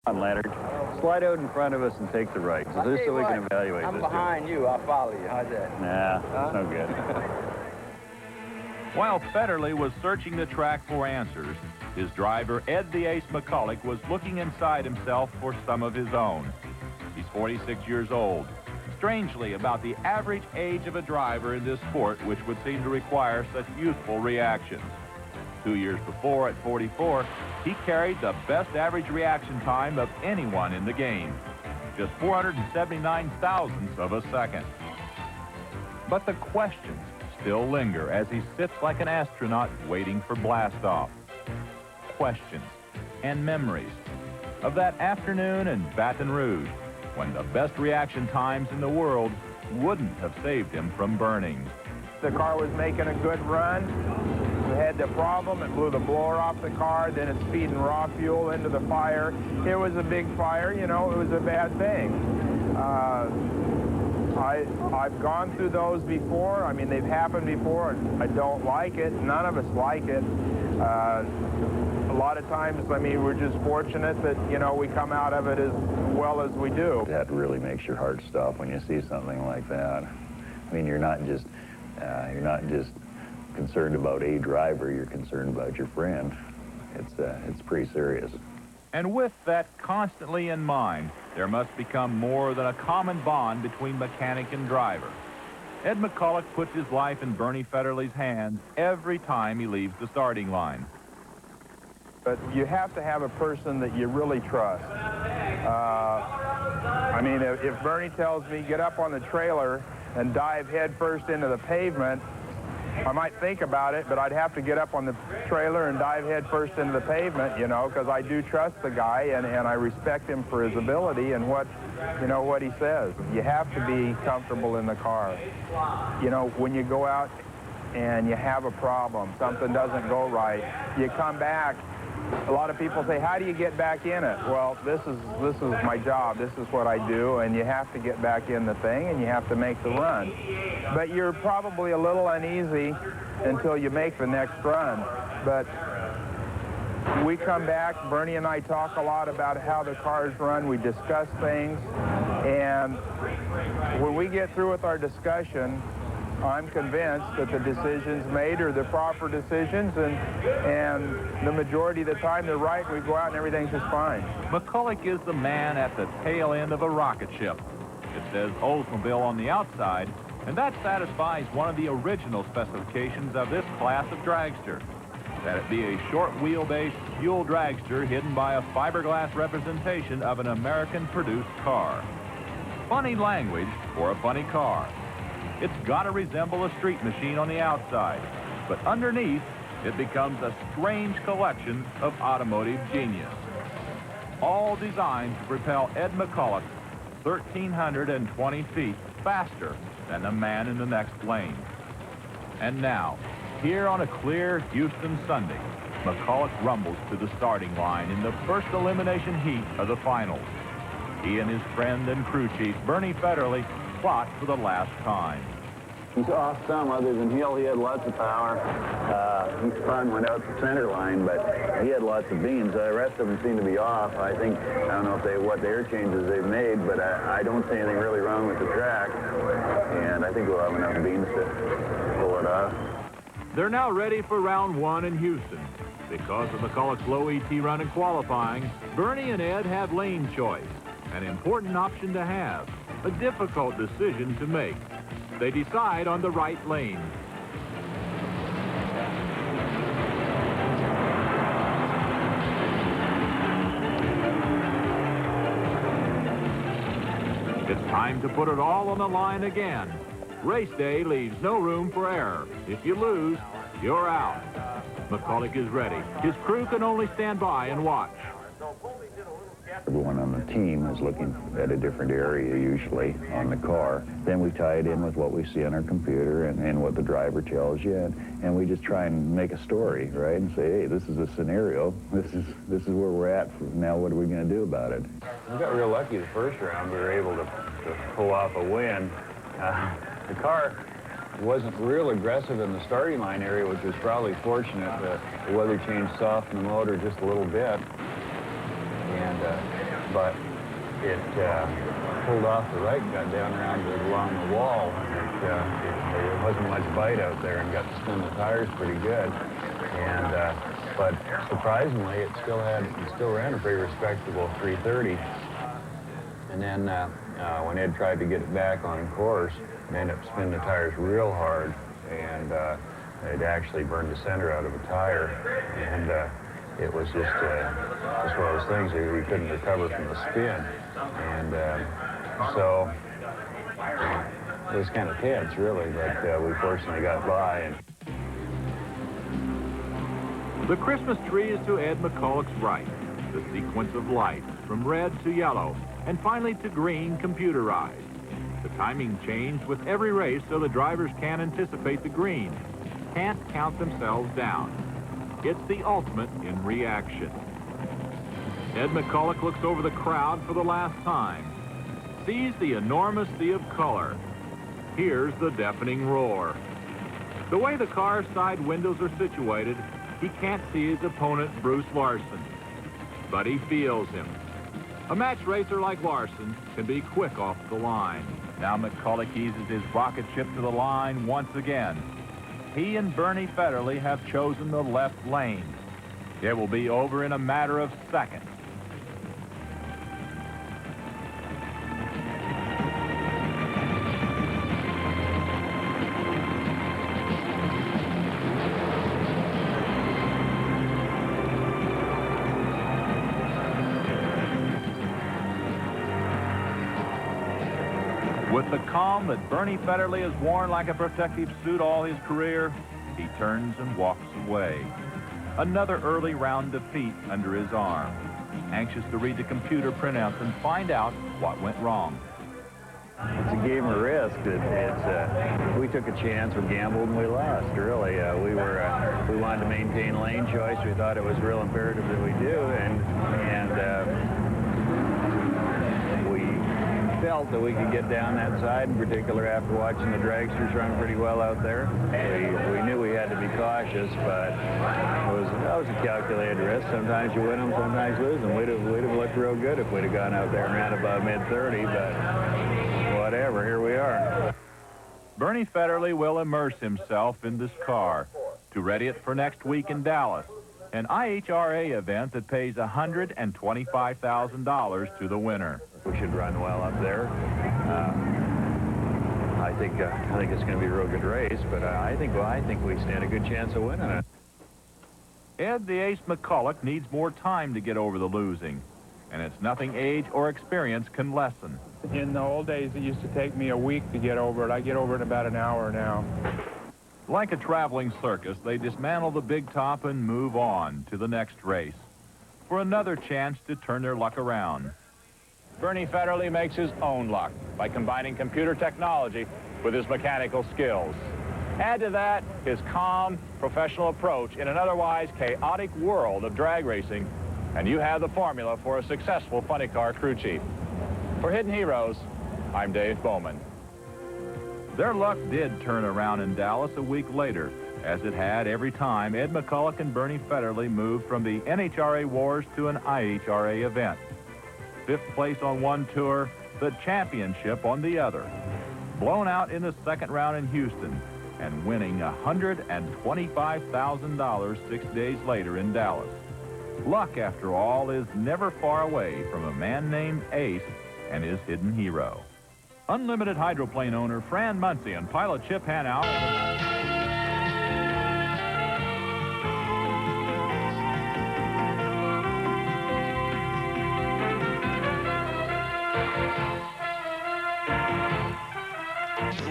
On Leonard, slide out in front of us and take the right, just so we can evaluate I'm this. behind you. I'll follow you. How's that? Nah, that's no good. While Federley was searching the track for answers, his driver, Ed the Ace McCulloch, was looking inside himself for some of his own. He's 46 years old. Strangely, about the average age of a driver in this sport, which would seem to require such youthful reactions. 2 years before, at 44, he carried the best average reaction time of anyone in the game, just 479 thousandths of a second. But the questions still linger as he sits like an astronaut waiting for blastoff. Questions and memories of that afternoon in Baton Rouge when the best reaction times in the world wouldn't have saved him from burning. The car was making a good run. We had the problem. It blew the blower off the car. Then it's feeding raw fuel into the fire. It was a big fire. You know, it was a bad thing. I've gone through those before. I mean, they've happened before. I don't like it. None of us like it. A lot of times, I mean, we're just fortunate that, you know, we come out of it as well as we do. That really makes your heart stop when you see something like that. I mean, you're not just concerned about a driver, you're concerned about your friend. It's pretty serious. And with that constantly in mind, there must become more than a common bond between mechanic and driver. Ed McCulloch puts his life in Bernie Federley's hands every time he leaves the starting line. But you have to have a person that you really trust. I mean, if Bernie tells me get up on the trailer and dive head first into the pavement, I might think about it, but I'd have to get up on the trailer and dive head first into the pavement, you know, because I do trust the guy and I respect him for his ability and what he says. You have to be comfortable in the car. You know, when you go out and you have a problem, something doesn't go right, you come back. A lot of people say, how do you get back in it? Well, this is my job. This is what I do, and you have to get back in the thing, and you have to make the run. But you're probably a little uneasy until you make the next run. But we come back, Bernie and I talk a lot about how the cars run. We discuss things, and when we get through with our discussion, I'm convinced that the decisions made are the proper decisions, and the majority of the time they're right, and we go out and everything's just fine. McCulloch is the man at the tail end of a rocket ship. It says Oldsmobile on the outside, and that satisfies one of the original specifications of this class of dragster, that it be a short wheelbase fuel dragster hidden by a fiberglass representation of an American-produced car. Funny language for a funny car. It's got to resemble a street machine on the outside, but underneath, it becomes a strange collection of automotive genius. All designed to propel Ed McCulloch 1,320 feet faster than the man in the next lane. And now, here on a clear Houston Sunday, McCulloch rumbles to the starting line in the first elimination heat of the finals. He and his friend and crew chief, Bernie Federley, fought for the last time. He's off some. Other than Hill, he had lots of power. He spun, went out the center line, but he had lots of beans. The rest of them seem to be off. I don't know what air changes they've made, but I don't see anything really wrong with the track. And I think we'll have enough beans to pull it off. They're now ready for round one in Houston. Because of McCulloch's low ET run in qualifying, Bernie and Ed have lane choice, an important option to have, a difficult decision to make. They decide on the right lane. It's time to put it all on the line again. Race day leaves no room for error. If you lose, you're out. McCulloch is ready. His crew can only stand by and watch. Everyone on the team is looking at a different area usually on the car. Then we tie it in with what we see on our computer and what the driver tells you, and we just try and make a story, right? And say, hey, this is a scenario. This is where we're at. Now what are we going to do about it? We got real lucky the first round. We were able to pull off a win. The car wasn't real aggressive in the starting line area, which was probably fortunate. The weather change softened the motor just a little bit. And but it pulled off the right and got down around along the wall. There wasn't much bite out there and got to spin the tires pretty good. And but surprisingly, it still ran a pretty respectable 330. And then when Ed tried to get it back on course, it ended up spinning the tires real hard, and it actually burned the center out of a tire. And it was just one of those things that we couldn't recover from the spin. And so it was kind of tense, really, but we fortunately got by. And the Christmas tree is to Ed McCulloch's right. The sequence of lights from red to yellow and finally to green computerized. The timing changed with every race so the drivers can't anticipate the green, can't count themselves down. It's the ultimate in reaction. Ed McCulloch looks over the crowd for the last time, sees the enormous sea of color, hears the deafening roar. The way the car's side windows are situated, he can't see his opponent, Bruce Larson, but he feels him. A match racer like Larson can be quick off the line. Now McCulloch eases his rocket ship to the line once again. He and Bernie Federley have chosen the left lane. It will be over in a matter of seconds. With the calm that Bernie Federley has worn like a protective suit all his career, he turns and walks away. Another early round defeat under his arm. Anxious to read the computer printouts and find out what went wrong. it's a game of risk. We took a chance, we gambled, and we lost, really. We wanted to maintain lane choice. We thought it was real imperative that we do, and we felt that we could get down that side, in particular after watching the dragsters run pretty well out there. We knew we had to be cautious, but that was a calculated risk. Sometimes you win them, sometimes lose them. We'd have looked real good if we'd have gone out there and ran about mid-30, but whatever, here we are. Bernie Federley will immerse himself in this car to ready it for next week in Dallas, an IHRA event that pays $125,000 to the winner. We should run well up there. I think it's going to be a real good race, but I think we stand a good chance of winning it. Ed the Ace McCulloch needs more time to get over the losing, and it's nothing age or experience can lessen. In the old days, it used to take me a week to get over it. I get over it in about an hour now. Like a traveling circus, they dismantle the big top and move on to the next race for another chance to turn their luck around. Bernie Federley makes his own luck by combining computer technology with his mechanical skills. Add to that his calm, professional approach in an otherwise chaotic world of drag racing, and you have the formula for a successful funny car crew chief. For Hidden Heroes, I'm Dave Bowman. Their luck did turn around in Dallas a week later, as it had every time Ed McCulloch and Bernie Federley moved from the NHRA wars to an IHRA event. 5th place on one tour, the championship on the other. Blown out in the second round in Houston and winning $125,000 6 days later in Dallas. Luck, after all, is never far away from a man named Ace and his hidden hero. Unlimited hydroplane owner Fran Muncie and pilot Chip Hanow.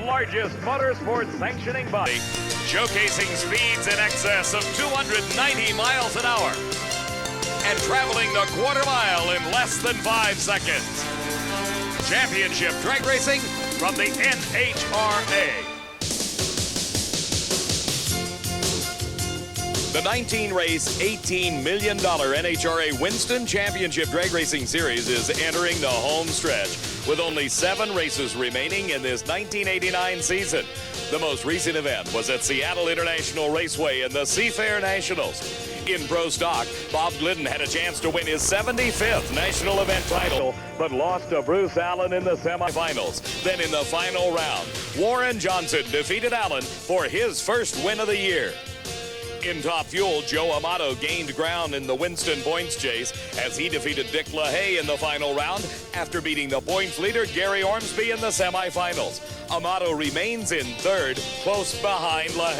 Largest motorsports sanctioning body, showcasing speeds in excess of 290 miles an hour and traveling the quarter mile in less than 5 seconds. Championship drag racing from the NHRA. The 19-race, $18 million NHRA Winston Championship Drag Racing Series is entering the home stretch with only 7 races remaining in this 1989 season. The most recent event was at Seattle International Raceway in the Seafair Nationals. In Pro Stock, Bob Glidden had a chance to win his 75th national event title, but lost to Bruce Allen in the semifinals. Then in the final round, Warren Johnson defeated Allen for his first win of the year. In Top Fuel, Joe Amato gained ground in the Winston points chase as he defeated Dick LaHaye in the final round after beating the points leader Gary Ormsby in the semifinals. Amato remains in third, close behind LaHaye.